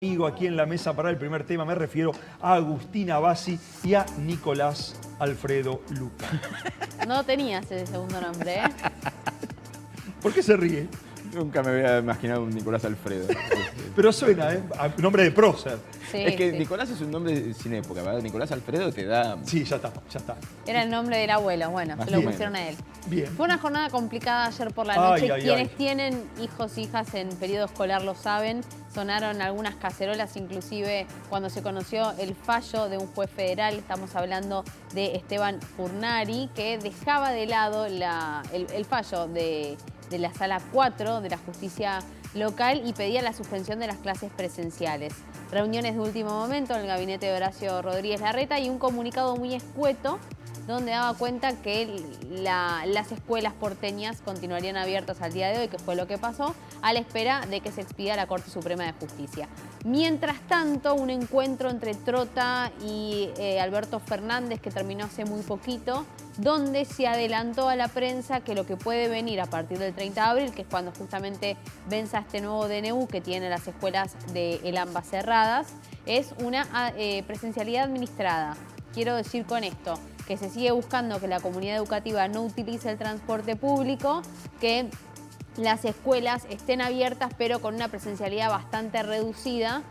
Conmigo aquí en la mesa para el primer tema me refiero a Agustina Bassi y a Nicolás Alfredo Luca. No tenías ese segundo nombre, ¿eh? ¿Por qué se ríe? Nunca me había imaginado un Nicolás Alfredo. Pero suena, ¿eh? A nombre de prócer. Sí, Es que sí. Nicolás es un nombre sin época, ¿verdad? Nicolás Alfredo te da... Sí, ya está, ya está. Era el nombre del abuelo, bueno, Más se o lo menos. pusieron a él. Bien. Fue una jornada complicada ayer por la Ay, noche. ay, Quienes ay. tienen hijos e hijas en periodo escolar lo saben. Sonaron algunas cacerolas, inclusive cuando se conoció el fallo de un juez federal. Estamos hablando de Esteban Furnari, que dejaba de lado el fallo de la Sala 4 de la justicia local y pedía la suspensión de las clases presenciales. Reuniones de último momento en el gabinete de Horacio Rodríguez Larreta y un comunicado muy escueto donde daba cuenta que las escuelas porteñas continuarían abiertas al día de hoy, que fue lo que pasó, a la espera de que se expida la Corte Suprema de Justicia. Mientras tanto, un encuentro entre Trota y Alberto Fernández, que terminó hace muy poquito, donde se adelantó a la prensa que lo que puede venir a partir del 30 de abril, que es cuando justamente venza este nuevo DNU que tiene las escuelas de el AMBA cerradas, es una presencialidad administrada. Quiero decir con esto que se sigue buscando que la comunidad educativa no utilice el transporte público, que las escuelas estén abiertas pero con una presencialidad bastante reducida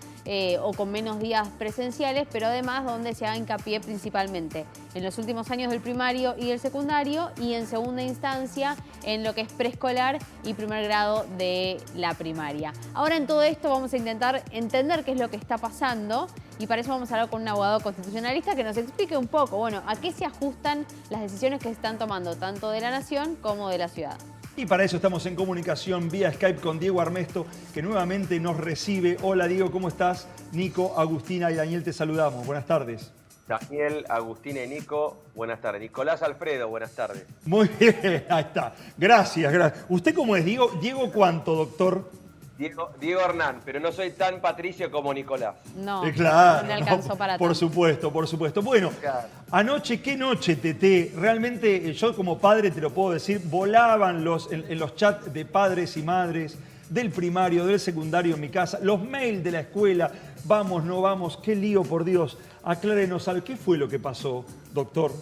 o con menos días presenciales, pero además donde se haga hincapié principalmente en los últimos años del primario y del secundario y en segunda instancia en lo que es preescolar y primer grado de la primaria. Ahora en todo esto vamos a intentar entender qué es lo que está pasando y para eso vamos a hablar con un abogado constitucionalista que nos explique un poco, bueno, a qué se ajustan las decisiones que se están tomando tanto de la nación como de la ciudad. Y para eso estamos en comunicación vía Skype con Diego Armesto, que nuevamente nos recibe. Hola Diego, ¿cómo estás? Nico, Agustina y Daniel te saludamos. Buenas tardes. Daniel, Agustina y Nico, buenas tardes. Nicolás Alfredo, buenas tardes. Muy bien, ahí está. Gracias, gracias. ¿Usted cómo es, Diego? ¿Diego cuánto, doctor? Diego Hernán, pero no soy tan patricio como Nicolás. No, Claro, no le alcanzó para por tanto. supuesto, por supuesto. Bueno, Claro. anoche, qué noche, Tete. Realmente yo como padre te lo puedo decir, volaban en los chats de padres y madres, del primario, del secundario en mi casa, los mails de la escuela, vamos, no vamos, qué lío, por Dios. Aclárenos algo, ¿qué fue lo que pasó, doctor?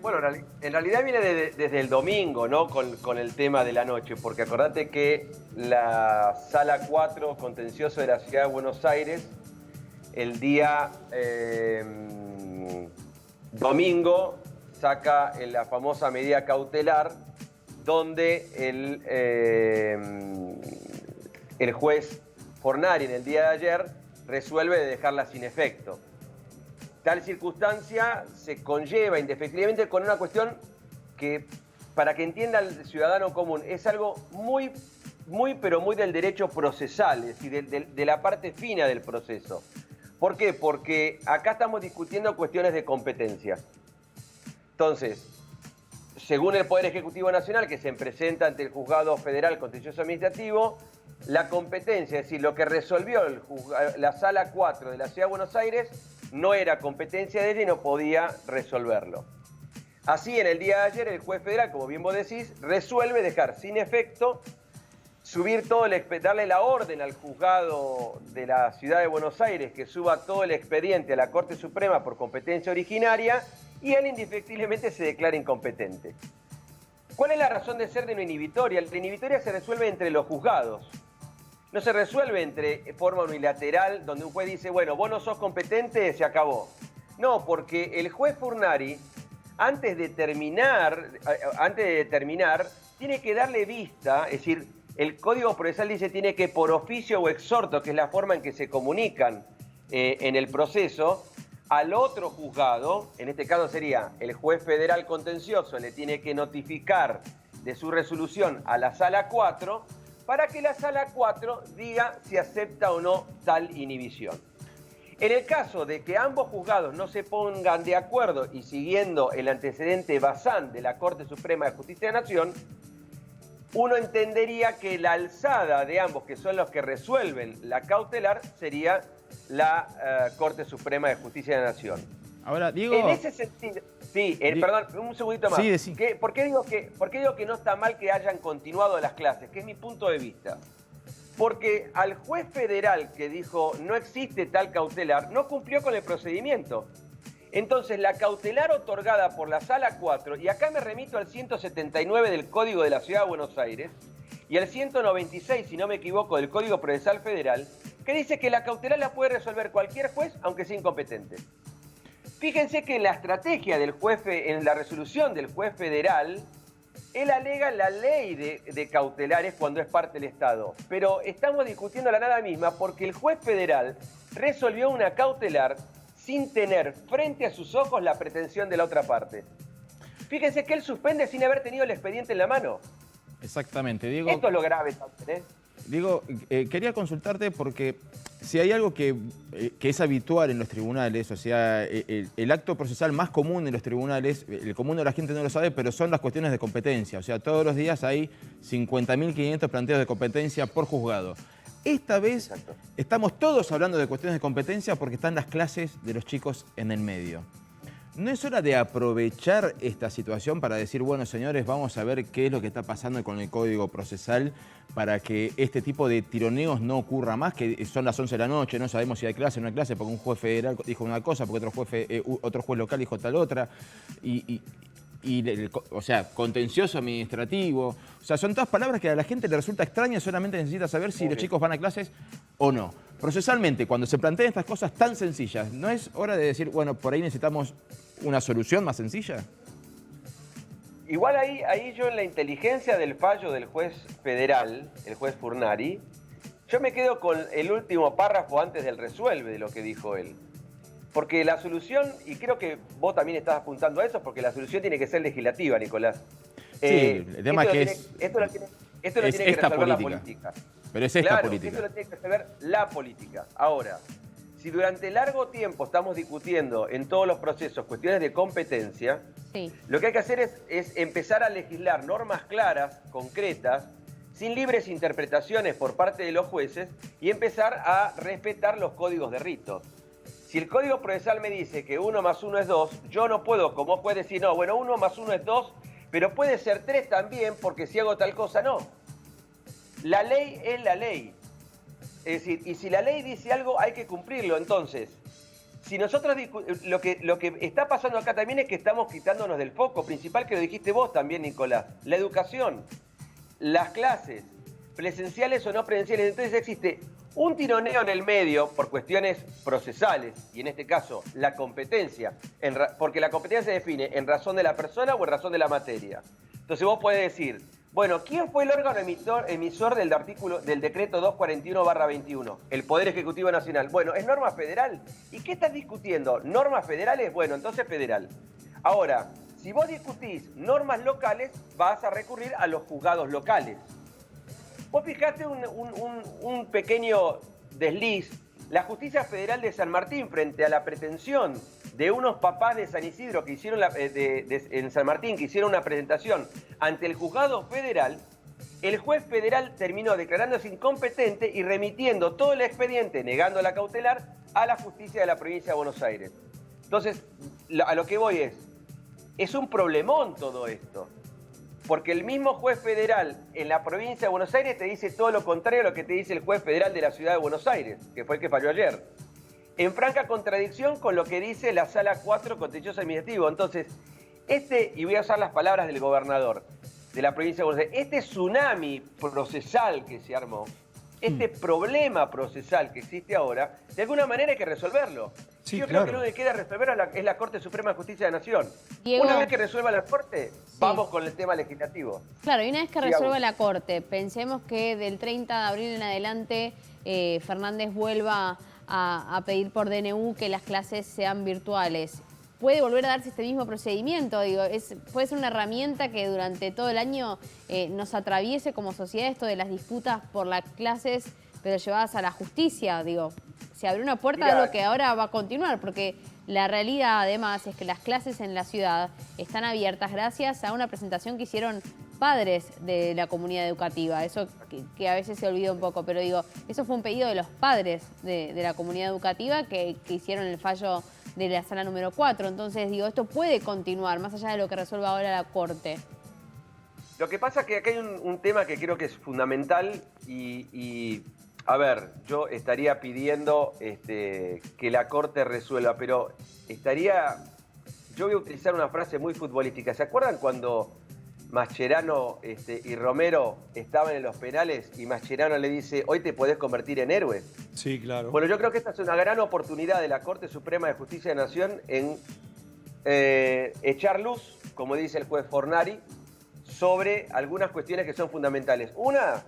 Bueno, en realidad viene desde el domingo, ¿no? Con el tema de la noche, porque acordate que la Sala 4 contencioso de la Ciudad de Buenos Aires, el día domingo, saca la famosa medida cautelar, donde el juez Fornari en el día de ayer resuelve de dejarla sin efecto. Tal circunstancia se conlleva indefectiblemente con una cuestión que, para que entienda el ciudadano común, es algo muy del derecho procesal, es decir, de la parte fina del proceso. ¿Por qué? Porque acá estamos discutiendo cuestiones de competencia. Entonces, según el Poder Ejecutivo Nacional, que se presenta ante el Juzgado Federal Contencioso Administrativo, la competencia, es decir, lo que resolvió la Sala 4 de la Ciudad de Buenos Aires, no era competencia de ella y no podía resolverlo. Así, en el día de ayer, el juez federal, como bien vos decís, resuelve dejar sin efecto, subir todo darle la orden al juzgado de la Ciudad de Buenos Aires que suba todo el expediente a la Corte Suprema por competencia originaria y él indefectiblemente se declara incompetente. ¿Cuál es la razón de ser de una inhibitoria? La inhibitoria se resuelve entre los juzgados. No se resuelve de forma unilateral, donde un juez dice, bueno, vos no sos competente, se acabó. No, porque el juez Furnari, antes de terminar, tiene que darle vista, es decir, el Código Procesal dice tiene que por oficio o exhorto, que es la forma en que se comunican en el proceso, al otro juzgado, en este caso sería el juez federal contencioso, le tiene que notificar de su resolución a la Sala 4, para que la Sala 4 diga si acepta o no tal inhibición. En el caso de que ambos juzgados no se pongan de acuerdo y siguiendo el antecedente Bazán de la Corte Suprema de Justicia de la Nación, uno entendería que la alzada de ambos, que son los que resuelven la cautelar, sería la Corte Suprema de Justicia de la Nación. Ahora, Diego... En ese sentido... Sí, perdón, un segundito más. Sí, decí. ¿Por qué digo que no está mal que hayan continuado las clases? Que es mi punto de vista. Porque al juez federal que dijo no existe tal cautelar, no cumplió con el procedimiento. Entonces, la cautelar otorgada por la Sala 4, y acá me remito al 179 del Código de la Ciudad de Buenos Aires, y al 196, si no me equivoco, del Código Procesal Federal, que dice que la cautelar la puede resolver cualquier juez, aunque sea incompetente. Fíjense que en la estrategia del juez, en la resolución del juez federal, él alega la ley de cautelares cuando es parte del Estado. Pero estamos discutiendo la nada misma porque el juez federal resolvió una cautelar sin tener frente a sus ojos la pretensión de la otra parte. Fíjense que él suspende sin haber tenido el expediente en la mano. Exactamente, Diego. Esto es lo grave también, ¿eh? Diego, quería consultarte porque si hay algo que es habitual en los tribunales, o sea, el acto procesal más común en los tribunales, el común de la gente no lo sabe, pero son las cuestiones de competencia. O sea, todos los días hay 50.500 planteos de competencia por juzgado. Esta vez estamos todos hablando de cuestiones de competencia porque están las clases de los chicos en el medio. ¿No es hora de aprovechar esta situación para decir, bueno, señores, vamos a ver qué es lo que está pasando con el Código Procesal para que este tipo de tironeos no ocurra más? Que son las 11 de la noche, no sabemos si hay clase o no hay clase, porque un juez federal dijo una cosa, porque otro juez local dijo tal otra, o sea, contencioso administrativo. O sea, son todas palabras que a la gente le resulta extraña, solamente necesita saber si los chicos van a clases o no. Procesalmente, cuando se plantean estas cosas tan sencillas, ¿no es hora de decir, bueno, por ahí necesitamos una solución más sencilla? Igual ahí yo en la inteligencia del fallo del juez federal, el juez Furnari, yo me quedo con el último párrafo antes del resuelve de lo que dijo él. Porque la solución, y creo que vos también estás apuntando a eso, porque la solución tiene que ser legislativa, Nicolás. Sí, el tema es que esto lo tiene que resolver la política. Pero es esta claro, política. Esto lo tiene que resolver la política. Ahora, si durante largo tiempo estamos discutiendo en todos los procesos cuestiones de competencia, Sí. lo que hay que hacer es empezar a legislar normas claras, concretas, sin libres interpretaciones por parte de los jueces y empezar a respetar los códigos de rito. Si el Código Procesal me dice que 1 más 1 es 2, yo no puedo, como juez, decir, no, bueno, 1 más 1 es 2, pero puede ser 3 también, porque si hago tal cosa, no. La ley es la ley. Es decir, y si la ley dice algo, hay que cumplirlo. Entonces, si nosotros lo que está pasando acá también es que estamos quitándonos del foco principal, que lo dijiste vos también, Nicolás, la educación, las clases, presenciales o no presenciales. Entonces existe un tironeo en el medio por cuestiones procesales, y en este caso la competencia, porque la competencia se define en razón de la persona o en razón de la materia. Entonces vos podés decir, bueno, ¿quién fue el órgano emisor del decreto 241/21? El Poder Ejecutivo Nacional. Bueno, es norma federal. ¿Y qué estás discutiendo? ¿Normas federales? Bueno, entonces federal. Ahora, si vos discutís normas locales, vas a recurrir a los juzgados locales. Vos fijate un pequeño desliz. La Justicia Federal de San Martín, frente a la pretensión de unos papás de San Isidro que hicieron en San Martín, que hicieron una presentación ante el juzgado federal, el juez federal terminó declarándose incompetente y remitiendo todo el expediente, negando la cautelar, a la justicia de la provincia de Buenos Aires. Entonces, a lo que voy es un problemón todo esto. Porque el mismo juez federal en la provincia de Buenos Aires te dice todo lo contrario a lo que te dice el juez federal de la ciudad de Buenos Aires, que fue el que falló ayer. En franca contradicción con lo que dice la Sala 4 Contencioso Administrativo. Entonces, y voy a usar las palabras del gobernador de la provincia de Buenos Aires, este tsunami procesal que se armó, este problema procesal que existe ahora, de alguna manera hay que resolverlo. Sí, Yo claro. creo que lo que queda resolver es la Corte Suprema de Justicia de la Nación. Diego. Una vez que resuelva la Corte, vamos con el tema legislativo. Claro, y una vez que Sí, resuelva Agus. la Corte, pensemos que del 30 de abril en adelante Fernández vuelva a pedir por DNU que las clases sean virtuales. ¿Puede volver a darse este mismo procedimiento? Digo, puede ser una herramienta que durante todo el año nos atraviese como sociedad esto de las disputas por las clases, pero llevadas a la justicia. Digo, se abre una puerta Mirá, a lo que ahora va a continuar, porque la realidad además es que las clases en la ciudad están abiertas gracias a una presentación que hicieron padres de la comunidad educativa. Eso que a veces se olvida un poco, pero digo, eso fue un pedido de los padres de la comunidad educativa que hicieron el fallo de la sala número 4. Entonces, digo, esto puede continuar, más allá de lo que resuelva ahora la Corte. Lo que pasa es que acá hay un tema que creo que es fundamental y, a ver, yo estaría pidiendo que la Corte resuelva, pero yo voy a utilizar una frase muy futbolística. ¿Se acuerdan cuando Mascherano y Romero estaban en los penales y Mascherano le dice, hoy te podés convertir en héroe? Sí, claro. Bueno, yo creo que esta es una gran oportunidad de la Corte Suprema de Justicia de la Nación en echar luz, como dice el juez Fornari, sobre algunas cuestiones que son fundamentales. Una,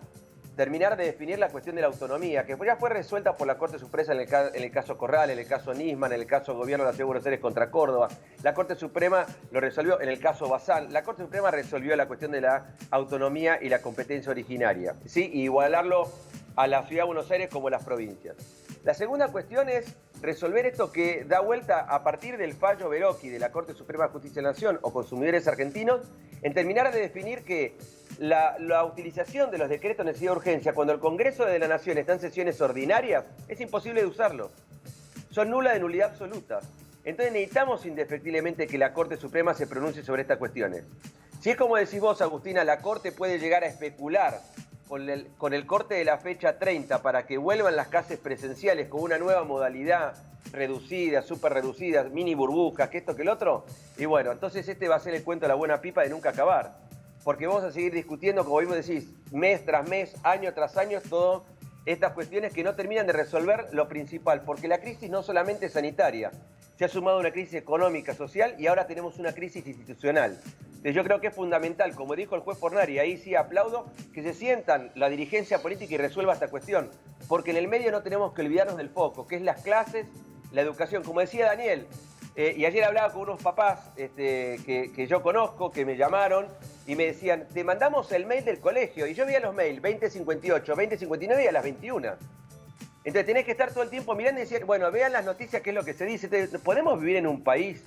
terminar de definir la cuestión de la autonomía, que ya fue resuelta por la Corte Suprema en el caso Corral, en el caso Nisman, en el caso Gobierno de la Ciudad de Buenos Aires contra Córdoba. La Corte Suprema lo resolvió en el caso Bazán. La Corte Suprema resolvió la cuestión de la autonomía y la competencia originaria, ¿sí? Y igualarlo a la Ciudad de Buenos Aires como las provincias. La segunda cuestión es resolver esto que da vuelta a partir del fallo Verocchi de la Corte Suprema de Justicia de la Nación o consumidores argentinos, en terminar de definir que la utilización de los decretos de necesidad de urgencia cuando el Congreso de la Nación está en sesiones ordinarias, es imposible de usarlo. Son nulas de nulidad absoluta. Entonces necesitamos indefectiblemente que la Corte Suprema se pronuncie sobre estas cuestiones. Si es como decís vos, Agustina, la Corte puede llegar a especular con el corte de la fecha 30 para que vuelvan las clases presenciales con una nueva modalidad reducida, súper reducida, mini burbujas, que esto, que el otro, y bueno, entonces este va a ser el cuento de la buena pipa de nunca acabar. Porque vamos a seguir discutiendo, como vos decís, mes tras mes, año tras año, todas estas cuestiones que no terminan de resolver lo principal, porque la crisis no solamente es sanitaria, se ha sumado una crisis económica, social y ahora tenemos una crisis institucional. Entonces yo creo que es fundamental, como dijo el juez Fornari, ahí sí aplaudo, que se sientan la dirigencia política y resuelva esta cuestión, porque en el medio no tenemos que olvidarnos del foco, que es las clases, la educación. Como decía Daniel, y ayer hablaba con unos papás que yo conozco, que me llamaron y me decían, te mandamos el mail del colegio. Y yo veía los mails, 2058, 2059 y a las 21. Entonces tenés que estar todo el tiempo mirando y decir, bueno, vean las noticias, qué es lo que se dice. Entonces, ¿podemos vivir en un país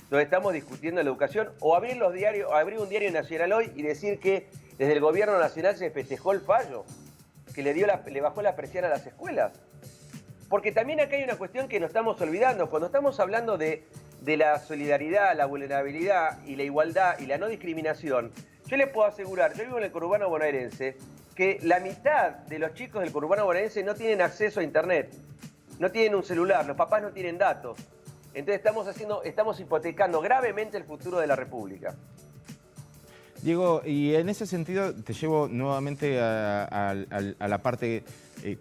donde estamos discutiendo la educación? O abrir los diarios, abrir un diario nacional hoy y decir que desde el gobierno nacional se festejó el fallo, que le bajó la presión a las escuelas. Porque también acá hay una cuestión que nos estamos olvidando. Cuando estamos hablando de la solidaridad, la vulnerabilidad y la igualdad y la no discriminación, yo les puedo asegurar, yo vivo en el conurbano bonaerense, que la mitad de los chicos del conurbano bonaerense no tienen acceso a internet, no tienen un celular, los papás no tienen datos. Entonces estamos hipotecando gravemente el futuro de la República. Diego, y en ese sentido te llevo nuevamente a la parte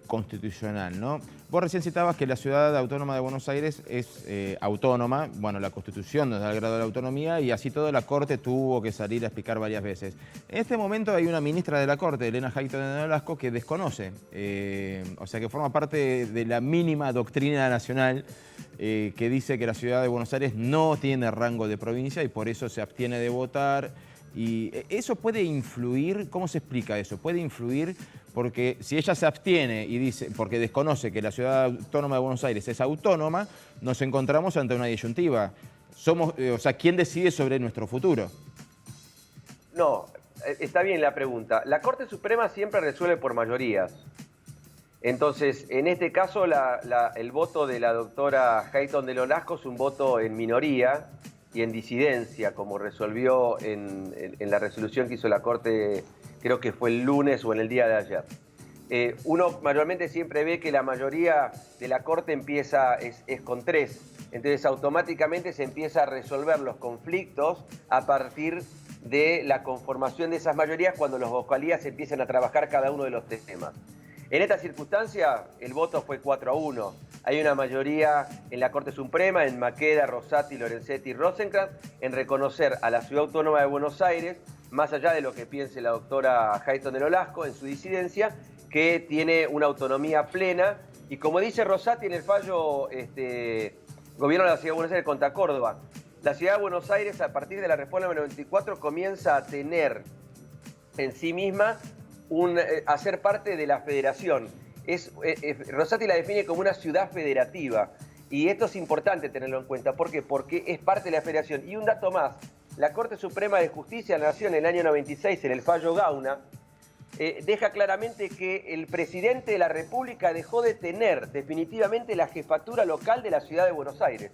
constitucional, ¿no? Vos recién citabas que la Ciudad Autónoma de Buenos Aires es autónoma, bueno, la Constitución nos da el grado de la autonomía y así todo la Corte tuvo que salir a explicar varias veces. En este momento hay una ministra de la Corte, Elena Hayton de Nolasco, que desconoce, o sea que forma parte de la mínima doctrina nacional que dice que la Ciudad de Buenos Aires no tiene rango de provincia y por eso se abstiene de votar. ¿Y eso puede influir? ¿Cómo se explica eso? ¿Puede influir? Porque si ella se abstiene y dice, porque desconoce que la Ciudad Autónoma de Buenos Aires es autónoma, nos encontramos ante una disyuntiva. O sea, ¿quién decide sobre nuestro futuro? No, está bien la pregunta. La Corte Suprema siempre resuelve por mayorías. Entonces, en este caso, el voto de la doctora Hayton de Nolasco es un voto en minoría y en disidencia, como resolvió en la resolución que hizo la Corte, creo que fue el lunes o en el día de ayer. Uno mayormente siempre ve que la mayoría de la Corte es con 3, entonces automáticamente se empieza a resolver los conflictos a partir de la conformación de esas mayorías cuando los vocalías empiezan a trabajar cada uno de los temas. En esta circunstancia, el voto fue 4-1. Hay una mayoría en la Corte Suprema, en Maqueda, Rosati, Lorenzetti y Rosenkrantz, en reconocer a la Ciudad Autónoma de Buenos Aires, más allá de lo que piense la doctora Hayton de Nolasco en su disidencia, que tiene una autonomía plena. Y como dice Rosati en el fallo Gobierno de la Ciudad de Buenos Aires contra Córdoba, la Ciudad de Buenos Aires, a partir de la reforma del 94, comienza a tener en sí misma a ser parte de la federación. Rosati la define como una ciudad federativa y esto es importante tenerlo en cuenta. ¿Por qué? Porque es parte de la federación. Y un dato más, la Corte Suprema de Justicia de la Nación en el año 96, en el fallo Gauna, deja claramente que el presidente de la República dejó de tener definitivamente la jefatura local de la Ciudad de Buenos Aires.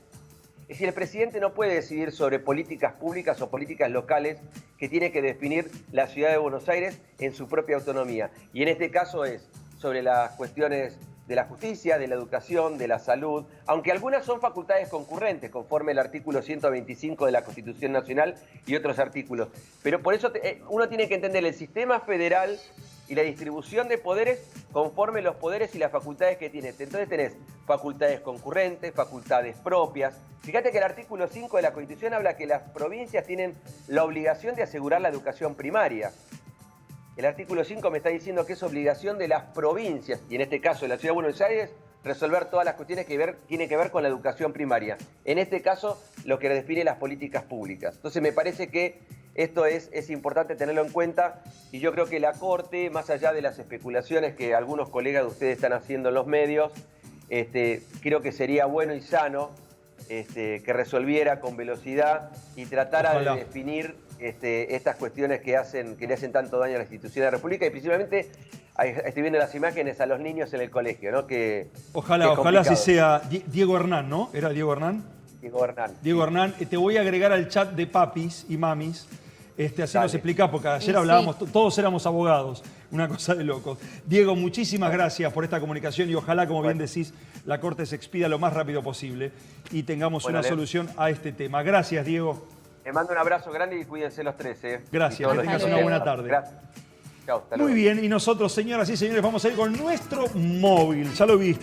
Es decir, el presidente no puede decidir sobre políticas públicas o políticas locales que tiene que definir la ciudad de Buenos Aires en su propia autonomía. Y en este caso es sobre las cuestiones de la justicia, de la educación, de la salud, aunque algunas son facultades concurrentes, conforme el artículo 125 de la Constitución Nacional y otros artículos. Pero por eso uno tiene que entender el sistema federal y la distribución de poderes conforme los poderes y las facultades que tiene. Entonces tenés facultades concurrentes, facultades propias. Fíjate que el artículo 5 de la Constitución habla que las provincias tienen la obligación de asegurar la educación primaria. El artículo 5 me está diciendo que es obligación de las provincias, y en este caso de la Ciudad de Buenos Aires, resolver todas las cuestiones que tienen que ver con la educación primaria. En este caso, lo que define las políticas públicas. Entonces me parece que esto es importante tenerlo en cuenta, y yo creo que la Corte, más allá de las especulaciones que algunos colegas de ustedes están haciendo en los medios, creo que sería bueno y sano que resolviera con velocidad y tratara Ojalá. de definir estas cuestiones que le hacen tanto daño a la institución de la República, y principalmente, estoy viendo las imágenes a los niños en el colegio, ¿no? Ojalá así sea. Diego Hernán, ¿no? ¿Era Diego Hernán? Diego Hernán. Diego Hernán, te voy a agregar al chat de papis y mamis. Así Dale. nos explicás, porque ayer Sí. hablábamos, todos éramos abogados, una cosa de locos. Diego, muchísimas gracias por esta comunicación y ojalá, como bien decís, la Corte se expida lo más rápido posible y tengamos una solución a este tema. Gracias, Diego. Les mando un abrazo grande y cuídense los tres. Gracias, Y todos que los tengas que una buena nos tarde. Gracias. Chao, hasta Muy luego. bien, y nosotros, señoras y señores, vamos a ir con nuestro móvil. Ya lo viste.